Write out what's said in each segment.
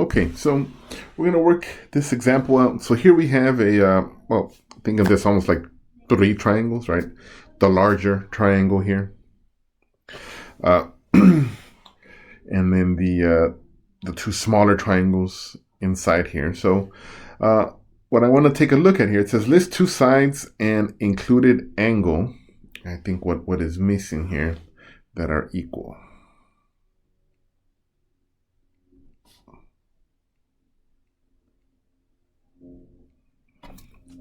Okay, so we're going to work this example out. So here we have a, well, think of this almost like three triangles, right? The larger triangle here. And then the two smaller triangles inside here. So what I want to take a look at here, it says list two sides and included angle. I think what is missing here that are equal.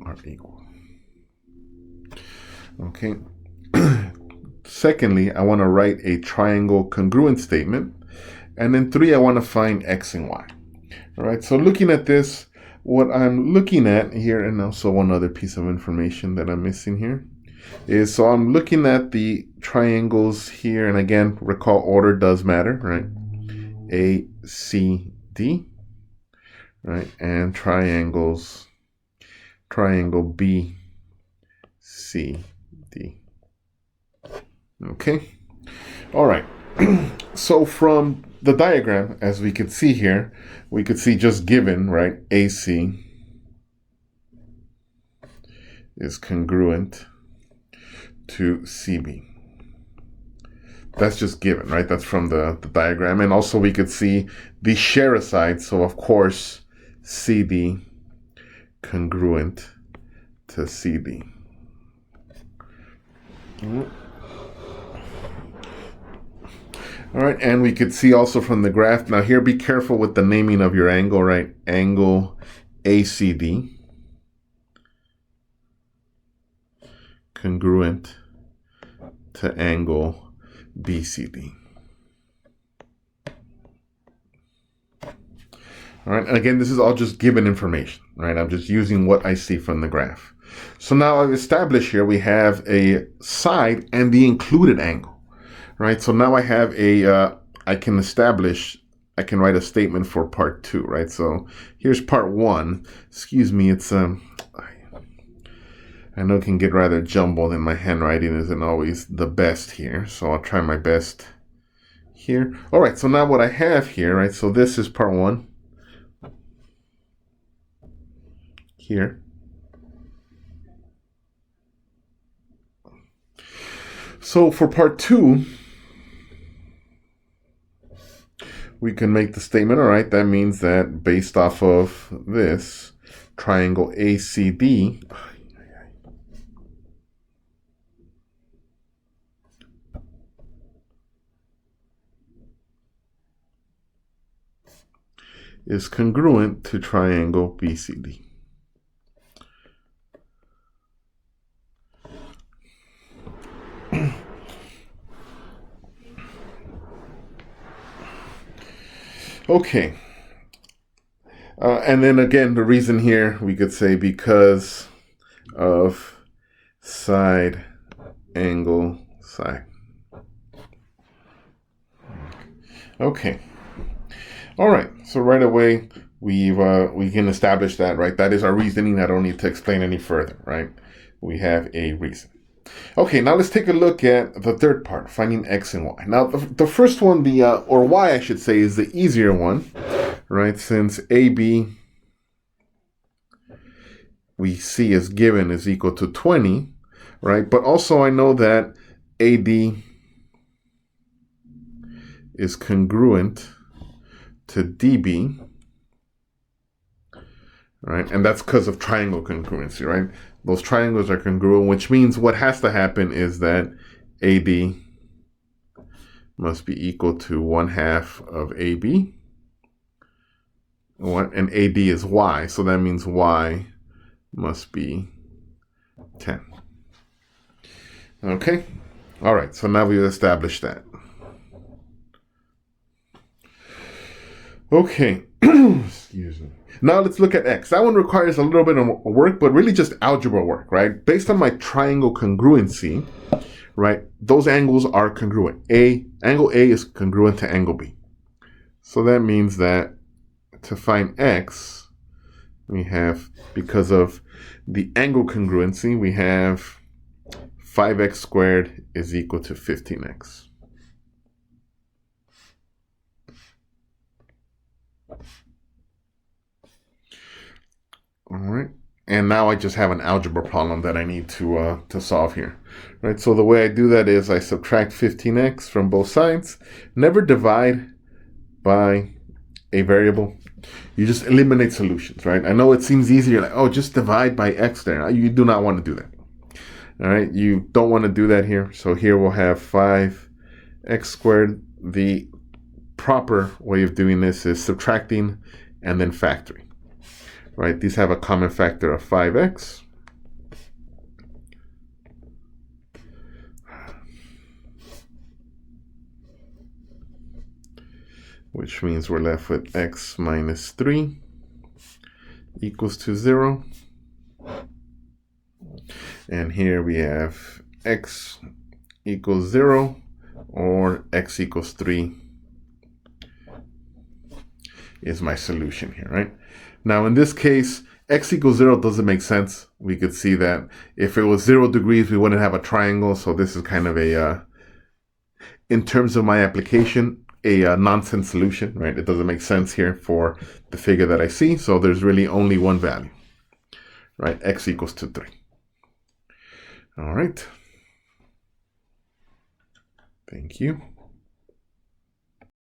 Are equal. Okay. Secondly, I want to write a triangle congruent statement. And then three, I want to find x and y. All right, so looking at this, what I'm looking at here, and also one other piece of information that I'm missing here, is so I'm looking at the triangles here, and again, recall order does matter, right? A, C, D, right? And triangles, triangle B, C, D. Okay, all right. So from the diagram, as we could see here, we could see just given, right, AC is congruent to CB. That's just given, right? That's from the diagram. And also we could see the share aside. So of course, CD congruent to CD. All right, and we could see also from the graph. Now here, be careful with the naming of your angle, right? Angle ACD congruent to angle BCD. All right, and again, this is all just given information, right? I'm just using what I see from the graph. So now I've established here we have a side and the included angle, right? So now I have a, I can write a statement for part two, right? So here's part one. Excuse me, it's, I know it can get rather jumbled and my handwriting isn't always the best here. So I'll try my best here. All right, so now what I have here, right? So this is part one. Here. So for part two, we can make the statement, all right, that means that based off of this triangle ACD, is congruent to triangle BCD. Okay. And then again, the reason here, we could say because of side angle side. Okay. All right. So right away, we can establish that, right? That is our reasoning. I don't need to explain any further, right? We have a reason. Okay, now let's take a look at the third part, finding x and y. Now, the first one, or y, I should say, is the easier one, right? Since AB, we see is given is equal to 20, right? But also I know that AD is congruent to DB, right? And that's because of triangle congruency, right? Those triangles are congruent, which means what has to happen is that AD must be equal to 1/2 of AB. And AD is Y, so that means Y must be 10. Okay? All right, so now we've established that. Okay, excuse me. Now let's look at x. That one requires a little bit of work, but really just algebra work, right? Based on my triangle congruency, right, those angles are congruent. Angle A is congruent to angle B. So that means that to find x, we have, because of the angle congruency, we have 5x squared is equal to 15x. All right. And now I just have an algebra problem that I need to solve here, right? So the way I do that is I subtract 15x from both sides. Never divide by a variable. You just eliminate solutions, right? I know it seems easier, like, oh, just divide by x there. You do not want to do that. All right, you don't want to do that here. So here we'll have 5x squared. The proper way of doing this is subtracting and then factoring. Right, these have a common factor of 5x. Which means we're left with x minus 3 equals to 0. And here we have x equals 0 or x equals 3 is my solution here, right? Now, in this case, x equals 0 doesn't make sense. We could see that if it was 0 degrees, we wouldn't have a triangle. So this is kind of a, in terms of my application, a nonsense solution, right? It doesn't make sense here for the figure that I see. So there's really only one value, right? X equals to 3. All right. Thank you.